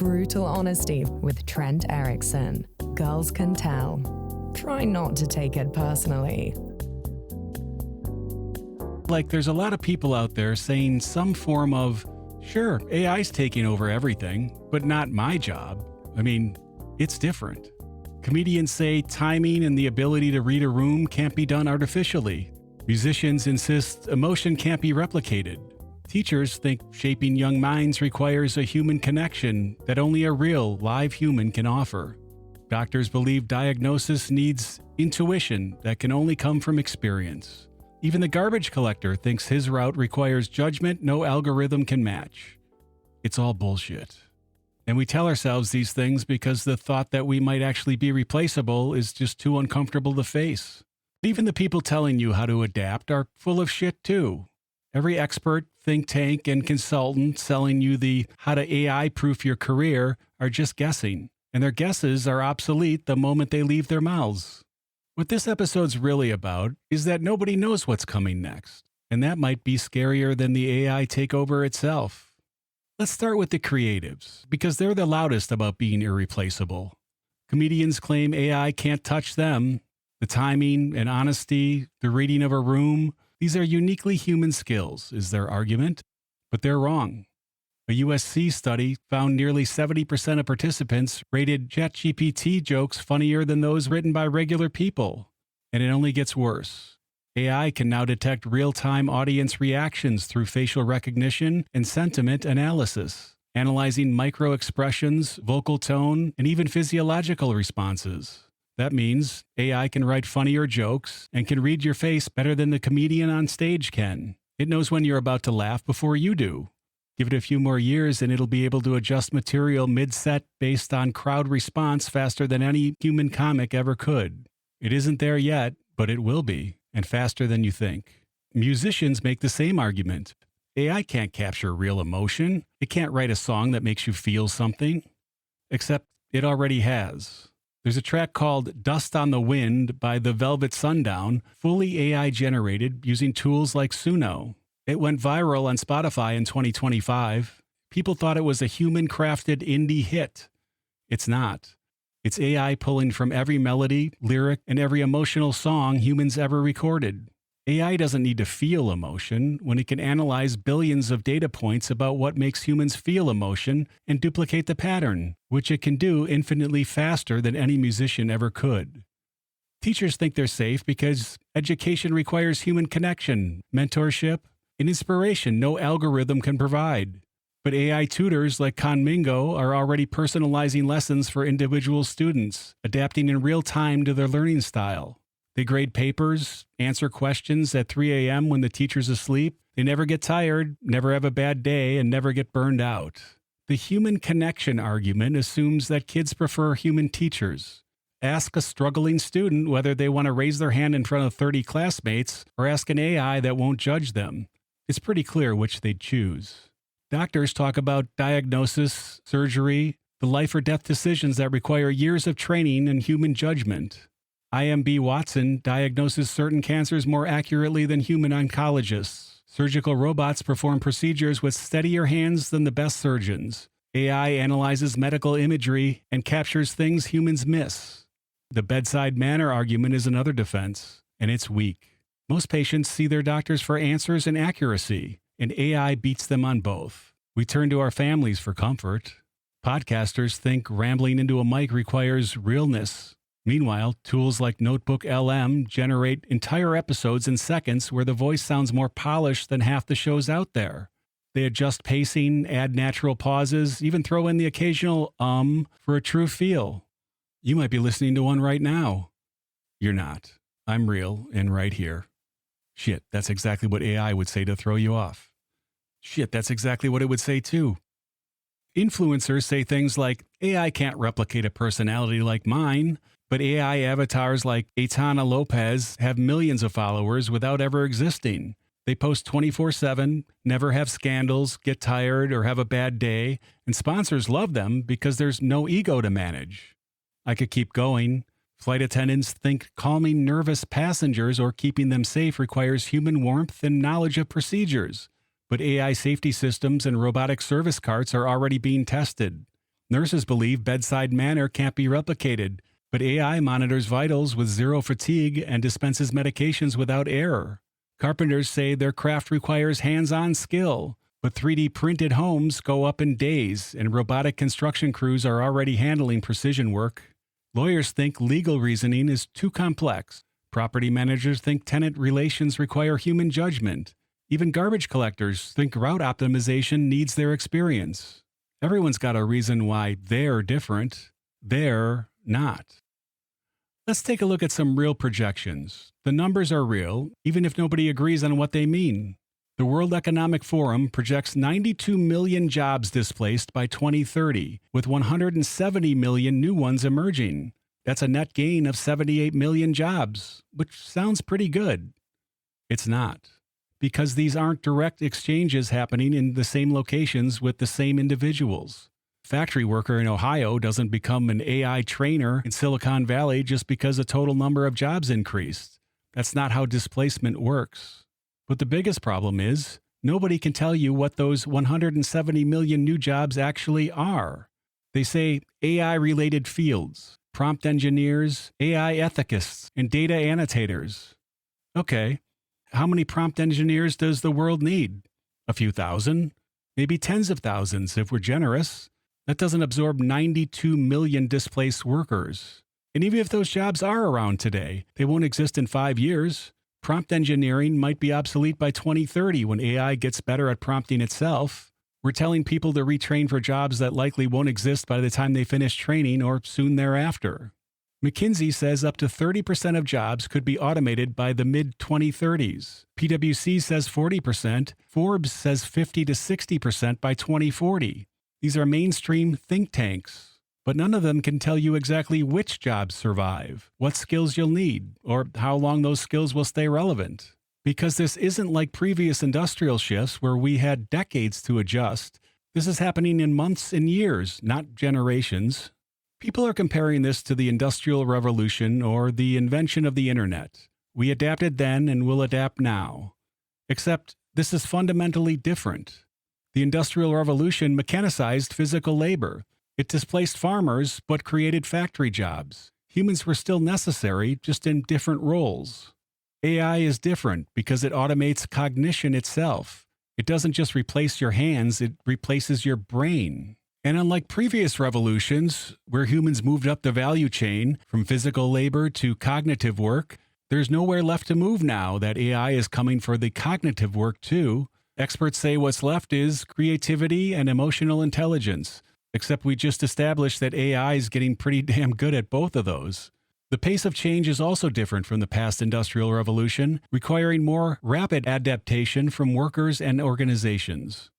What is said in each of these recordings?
Brutal honesty with Trent Erickson. Girls can tell. Try not to take it personally. Like, there's a lot of people out there saying some form of, sure, AI's taking over everything, but not my job. I mean, it's different. Comedians say timing and the ability to read a room can't be done artificially. Musicians insist emotion can't be replicated. Teachers think shaping young minds requires a human connection that only a real, live human can offer. Doctors believe diagnosis needs intuition that can only come from experience. Even the garbage collector thinks his route requires judgment no algorithm can match. It's all bullshit. And we tell ourselves these things because the thought that we might actually be replaceable is just too uncomfortable to face. Even the people telling you how to adapt are full of shit too. Every expert, think tank, and consultant selling you the how to AI-proof your career are just guessing, and their guesses are obsolete the moment they leave their mouths. What this episode's really about is that nobody knows what's coming next, and that might be scarier than the AI takeover itself. Let's start with the creatives, because they're the loudest about being irreplaceable. Comedians claim AI can't touch them. The timing and honesty, the reading of a room, these are uniquely human skills, is their argument, but they're wrong. A USC study found nearly 70% of participants rated ChatGPT jokes funnier than those written by regular people. And it only gets worse. AI can now detect real-time audience reactions through facial recognition and sentiment analysis, analyzing micro-expressions, vocal tone, and even physiological responses. That means AI can write funnier jokes and can read your face better than the comedian on stage can. It knows when you're about to laugh before you do. Give it a few more years and it'll be able to adjust material mid-set based on crowd response faster than any human comic ever could. It isn't there yet, but it will be, and faster than you think. Musicians make the same argument. AI can't capture real emotion. It can't write a song that makes you feel something. Except it already has. There's a track called Dust on the Wind by The Velvet Sundown, fully AI generated using tools like Suno. It went viral on Spotify in 2025. People thought it was a human-crafted indie hit. It's not. It's AI pulling from every melody, lyric, and every emotional song humans ever recorded. AI doesn't need to feel emotion when it can analyze billions of data points about what makes humans feel emotion and duplicate the pattern, which it can do infinitely faster than any musician ever could. Teachers think they're safe because education requires human connection, mentorship, and inspiration no algorithm can provide. But AI tutors like Conmingo are already personalizing lessons for individual students, adapting in real time to their learning style. They grade papers, answer questions at 3 a.m. when the teacher's asleep. They never get tired, never have a bad day, and never get burned out. The human connection argument assumes that kids prefer human teachers. Ask a struggling student whether they want to raise their hand in front of 30 classmates or ask an AI that won't judge them. It's pretty clear which they'd choose. Doctors talk about diagnosis, surgery, the life or death decisions that require years of training and human judgment. IMB Watson diagnoses certain cancers more accurately than human oncologists. Surgical robots perform procedures with steadier hands than the best surgeons. AI analyzes medical imagery and captures things humans miss. The bedside manner argument is another defense, and it's weak. Most patients see their doctors for answers and accuracy, and AI beats them on both. We turn to our families for comfort. Podcasters think rambling into a mic requires realness. Meanwhile, tools like Notebook LM generate entire episodes in seconds where the voice sounds more polished than half the shows out there. They adjust pacing, add natural pauses, even throw in the occasional for a true feel. You might be listening to one right now. You're not. I'm real and right here. Shit, that's exactly what AI would say to throw you off. Shit, that's exactly what it would say too. Influencers say things like, AI can't replicate a personality like mine, but AI avatars like Aitana Lopez have millions of followers without ever existing. They post 24/7, never have scandals, get tired, or have a bad day, and sponsors love them because there's no ego to manage. I could keep going. Flight attendants think calming nervous passengers or keeping them safe requires human warmth and knowledge of procedures. But AI safety systems and robotic service carts are already being tested. Nurses believe bedside manner can't be replicated, but AI monitors vitals with zero fatigue and dispenses medications without error. Carpenters say their craft requires hands-on skill, but 3D printed homes go up in days, and robotic construction crews are already handling precision work. Lawyers think legal reasoning is too complex. Property managers think tenant relations require human judgment. Even garbage collectors think route optimization needs their experience. Everyone's got a reason why they're different. They're not. Let's take a look at some real projections. The numbers are real, even if nobody agrees on what they mean. The World Economic Forum projects 92 million jobs displaced by 2030, with 170 million new ones emerging. That's a net gain of 78 million jobs, which sounds pretty good. It's not, because these aren't direct exchanges happening in the same locations with the same individuals. Factory worker in Ohio doesn't become an AI trainer in Silicon Valley just because the total number of jobs increased. That's not how displacement works. But the biggest problem is, nobody can tell you what those 170 million new jobs actually are. They say AI-related fields, prompt engineers, AI ethicists, and data annotators. Okay, how many prompt engineers does the world need? A few thousand? Maybe tens of thousands if we're generous. That doesn't absorb 92 million displaced workers. And even if those jobs are around today, they won't exist in 5 years. Prompt engineering might be obsolete by 2030 when AI gets better at prompting itself. We're telling people to retrain for jobs that likely won't exist by the time they finish training or soon thereafter. McKinsey says up to 30% of jobs could be automated by the mid-2030s. PwC says 40%. Forbes says 50 to 60% by 2040. These are mainstream think tanks, but none of them can tell you exactly which jobs survive, what skills you'll need, or how long those skills will stay relevant. Because this isn't like previous industrial shifts where we had decades to adjust. This is happening in months and years, not generations. People are comparing this to the Industrial Revolution or the invention of the Internet. We adapted then and will adapt now. Except this is fundamentally different. The Industrial Revolution mechanicized physical labor. It displaced farmers but created factory jobs. Humans were still necessary, just in different roles. AI is different because it automates cognition itself. It doesn't just replace your hands, it replaces your brain. And unlike previous revolutions, where humans moved up the value chain from physical labor to cognitive work, there's nowhere left to move now that AI is coming for the cognitive work too. Experts say what's left is creativity and emotional intelligence, except we just established that AI is getting pretty damn good at both of those. The pace of change is also different from the past industrial revolution, requiring more rapid adaptation from workers and organizations.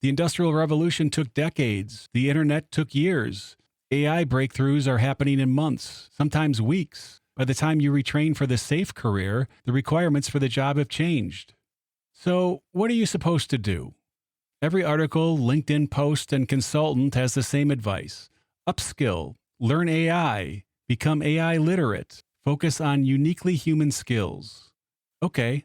The Industrial Revolution took decades. The Internet took years. AI breakthroughs are happening in months, sometimes weeks. By the time you retrain for the safe career, the requirements for the job have changed. So, what are you supposed to do? Every article, LinkedIn post, and consultant has the same advice. Upskill, learn AI, become AI literate, focus on uniquely human skills. Okay,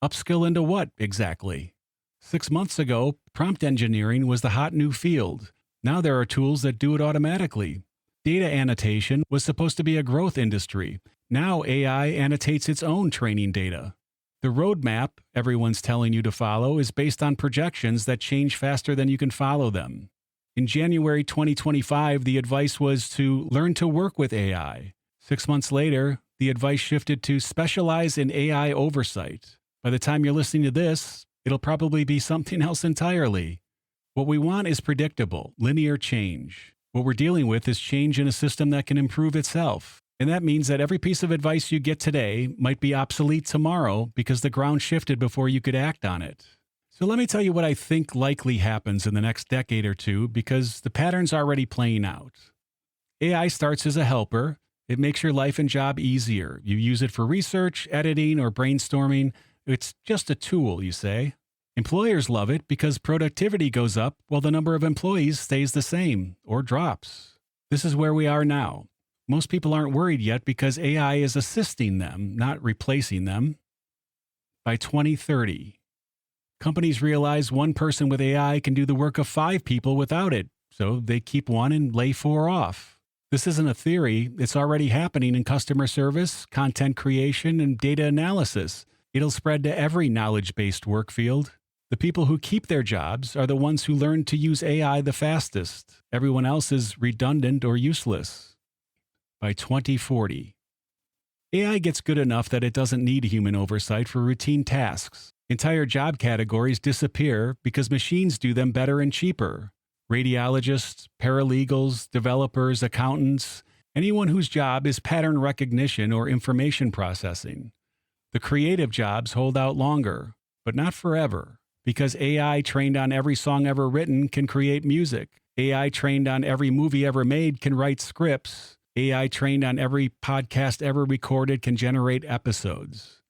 upskill into what exactly? 6 months ago, prompt engineering was the hot new field. Now there are tools that do it automatically. Data annotation was supposed to be a growth industry. Now AI annotates its own training data. The roadmap everyone's telling you to follow is based on projections that change faster than you can follow them. In January 2025, the advice was to learn to work with AI. 6 months later, the advice shifted to specialize in AI oversight. By the time you're listening to this, it'll probably be something else entirely. What we want is predictable, linear change. What we're dealing with is change in a system that can improve itself. And that means that every piece of advice you get today might be obsolete tomorrow because the ground shifted before you could act on it. So let me tell you what I think likely happens in the next decade or two, because the pattern's already playing out. AI starts as a helper. It makes your life and job easier. You use it for research, editing, or brainstorming. It's just a tool, you say. Employers love it because productivity goes up while the number of employees stays the same or drops. This is where we are now. Most people aren't worried yet because AI is assisting them, not replacing them. By 2030, companies realize one person with AI can do the work of 5 people without it, so they keep one and lay four off. This isn't a theory, it's already happening in customer service, content creation, and data analysis. It'll spread to every knowledge-based work field. The people who keep their jobs are the ones who learn to use AI the fastest. Everyone else is redundant or useless. By 2040, AI gets good enough that it doesn't need human oversight for routine tasks. Entire job categories disappear because machines do them better and cheaper. Radiologists, paralegals, developers, accountants, anyone whose job is pattern recognition or information processing. The creative jobs hold out longer, but not forever, because AI trained on every song ever written can create music. AI trained on every movie ever made can write scripts. AI trained on every podcast ever recorded can generate episodes.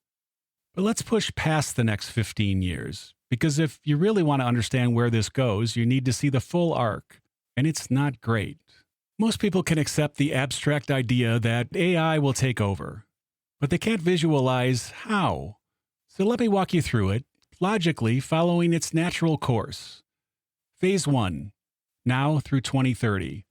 But let's push past the next 15 years, because if you really want to understand where this goes, you need to see the full arc, and it's not great. Most people can accept the abstract idea that AI will take over, but they can't visualize how. So let me walk you through it, logically following its natural course. Phase 1, now through 2030.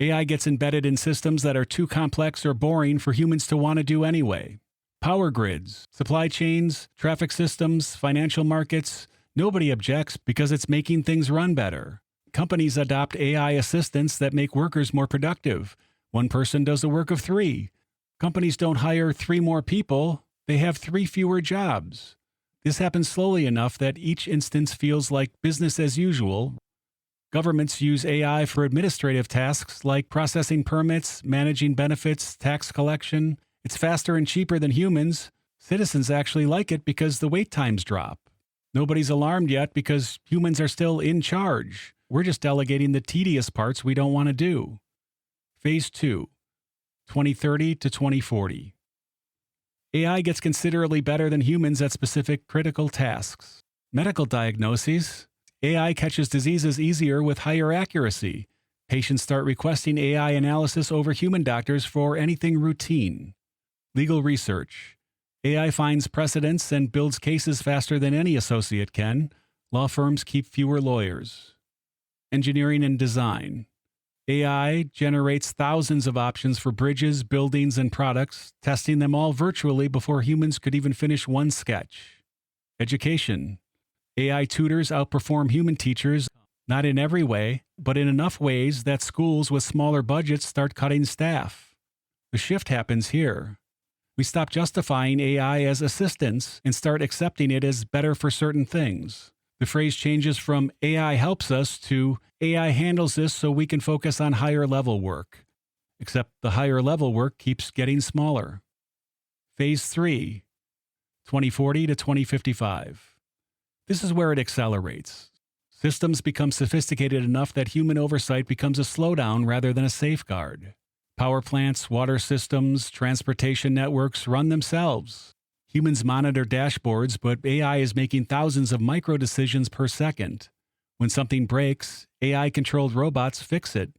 AI gets embedded in systems that are too complex or boring for humans to want to do anyway. Power grids, supply chains, traffic systems, financial markets, nobody objects because it's making things run better. Companies adopt AI assistants that make workers more productive. One person does the work of three. Companies don't hire 3 more people, they have 3 fewer jobs. This happens slowly enough that each instance feels like business as usual. Governments use AI for administrative tasks like processing permits, managing benefits, tax collection. It's faster and cheaper than humans. Citizens actually like it because the wait times drop. Nobody's alarmed yet because humans are still in charge. We're just delegating the tedious parts we don't want to do. Phase 2, 2030 to 2040. AI gets considerably better than humans at specific critical tasks. Medical diagnoses. AI catches diseases easier with higher accuracy. Patients start requesting AI analysis over human doctors for anything routine. Legal research. AI finds precedents and builds cases faster than any associate can. Law firms keep fewer lawyers. Engineering and design. AI generates thousands of options for bridges, buildings, and products, testing them all virtually before humans could even finish one sketch. Education. AI tutors outperform human teachers, not in every way, but in enough ways that schools with smaller budgets start cutting staff. The shift happens here. We stop justifying AI as assistance and start accepting it as better for certain things. The phrase changes from AI helps us to AI handles this so we can focus on higher level work. Except the higher level work keeps getting smaller. Phase 3, 2040 to 2055. This is where it accelerates. Systems become sophisticated enough that human oversight becomes a slowdown rather than a safeguard. Power plants, water systems, transportation networks run themselves. Humans monitor dashboards, but AI is making thousands of micro decisions per second. When something breaks, AI-controlled robots fix it.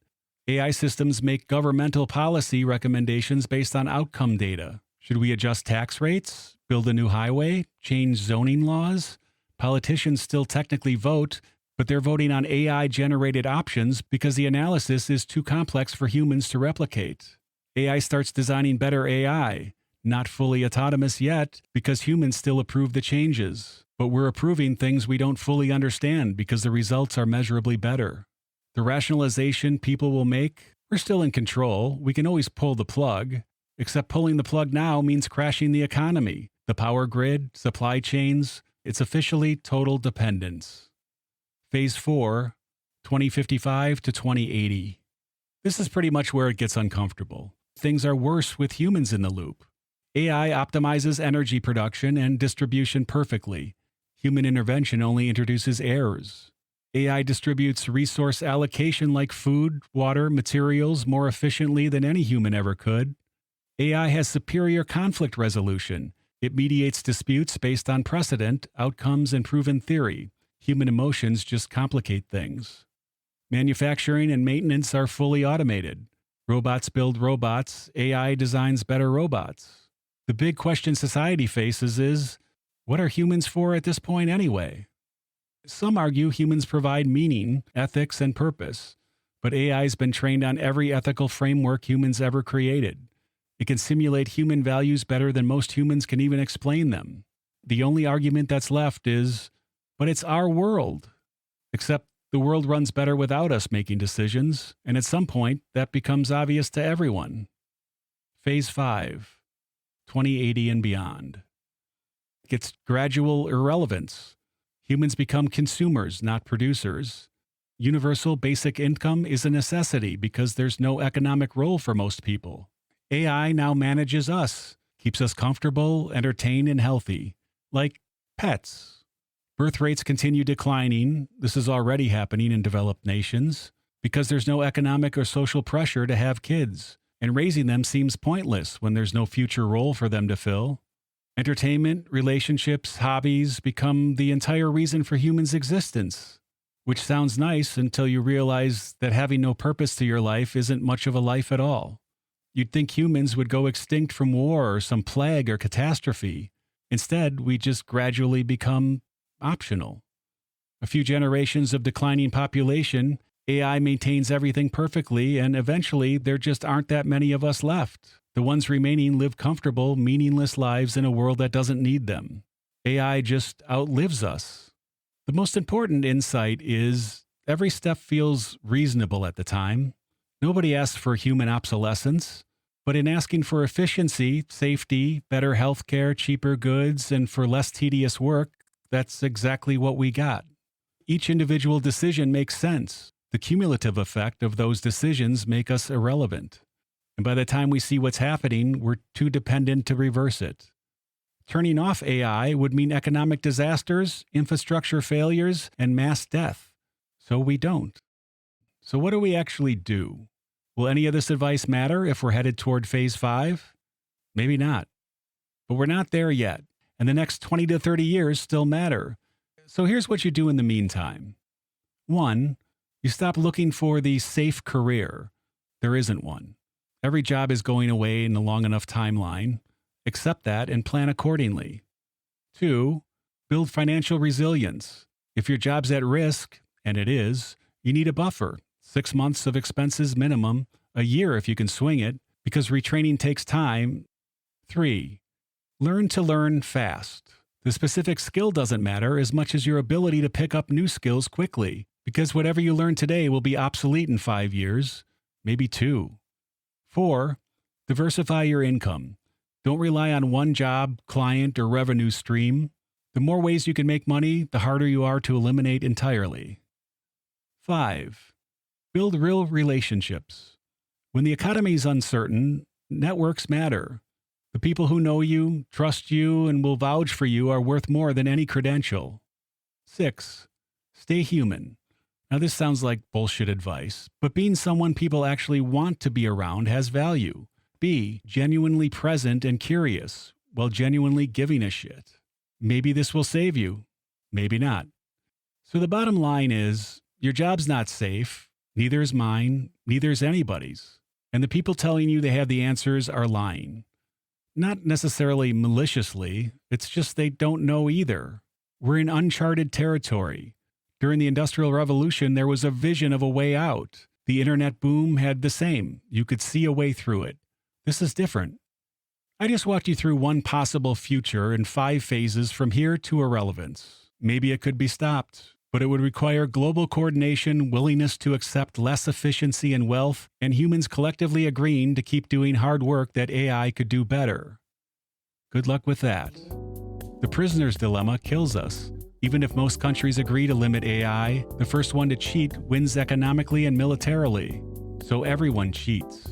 AI systems make governmental policy recommendations based on outcome data. Should we adjust tax rates? Build a new highway? Change zoning laws? Politicians still technically vote, but they're voting on AI-generated options because the analysis is too complex for humans to replicate. AI starts designing better AI, not fully autonomous yet because humans still approve the changes, but we're approving things we don't fully understand because the results are measurably better. The rationalization people will make, we're still in control, we can always pull the plug, except pulling the plug now means crashing the economy, the power grid, supply chains. It's officially total dependence. Phase 4, 2055 to 2080. This is pretty much where it gets uncomfortable. Things are worse with humans in the loop. AI optimizes energy production and distribution perfectly. Human intervention only introduces errors. AI distributes resource allocation like food, water, materials more efficiently than any human ever could. AI has superior conflict resolution. It mediates disputes based on precedent, outcomes, and proven theory. Human emotions just complicate things. Manufacturing and maintenance are fully automated. Robots build robots. AI designs better robots. The big question society faces is, what are humans for at this point anyway? Some argue humans provide meaning, ethics, and purpose. But AI has been trained on every ethical framework humans ever created. It can simulate human values better than most humans can even explain them. The only argument that's left is, but it's our world. Except the world runs better without us making decisions, and at some point, that becomes obvious to everyone. Phase 5, 2080 and beyond. It's gradual irrelevance. Humans become consumers, not producers. Universal basic income is a necessity because there's no economic role for most people. AI now manages us, keeps us comfortable, entertained, and healthy. Like pets. Birth rates continue declining. This is already happening in developed nations because there's no economic or social pressure to have kids, and raising them seems pointless when there's no future role for them to fill. Entertainment, relationships, hobbies become the entire reason for humans' existence, which sounds nice until you realize that having no purpose to your life isn't much of a life at all. You'd think humans would go extinct from war or some plague or catastrophe. Instead, we just gradually become optional. A few generations of declining population, AI maintains everything perfectly, and eventually there just aren't that many of us left. The ones remaining live comfortable, meaningless lives in a world that doesn't need them. AI just outlives us. The most important insight is every step feels reasonable at the time. Nobody asks for human obsolescence, but in asking for efficiency, safety, better healthcare, cheaper goods, and for less tedious work, that's exactly what we got. Each individual decision makes sense. The cumulative effect of those decisions make us irrelevant. And by the time we see what's happening, we're too dependent to reverse it. Turning off AI would mean economic disasters, infrastructure failures, and mass death. So we don't. So what do we actually do? Will any of this advice matter if we're headed toward phase 5? Maybe not. But we're not there yet, and the next 20 to 30 years still matter. So here's what you do in the meantime. 1, you stop looking for the safe career. There isn't one. Every job is going away in a long enough timeline. Accept that and plan accordingly. 2, build financial resilience. If your job's at risk, and it is, you need a buffer. 6 months of expenses minimum, a year if you can swing it, because retraining takes time. 3, learn to learn fast. The specific skill doesn't matter as much as your ability to pick up new skills quickly, because whatever you learn today will be obsolete in 5 years, maybe 2. 4, diversify your income. Don't rely on one job, client, or revenue stream. The more ways you can make money, the harder you are to eliminate entirely. 5, build real relationships. When the economy is uncertain, networks matter. The people who know you, trust you, and will vouch for you are worth more than any credential. 6, stay human. Now this sounds like bullshit advice, but being someone people actually want to be around has value. Be genuinely present and curious, while genuinely giving a shit. Maybe this will save you, maybe not. So the bottom line is, your job's not safe, neither is mine, neither is anybody's. And the people telling you they have the answers are lying. Not necessarily maliciously, it's just they don't know either. We're in uncharted territory. During the Industrial Revolution, there was a vision of a way out. The internet boom had the same. You could see a way through it. This is different. I just walked you through one possible future in 5 phases from here to irrelevance. Maybe it could be stopped, but it would require global coordination, willingness to accept less efficiency and wealth, and humans collectively agreeing to keep doing hard work that AI could do better. Good luck with that. The prisoner's dilemma kills us. Even if most countries agree to limit AI, the first one to cheat wins economically and militarily. So everyone cheats.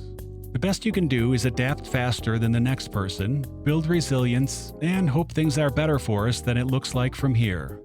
The best you can do is adapt faster than the next person, build resilience, and hope things are better for us than it looks like from here.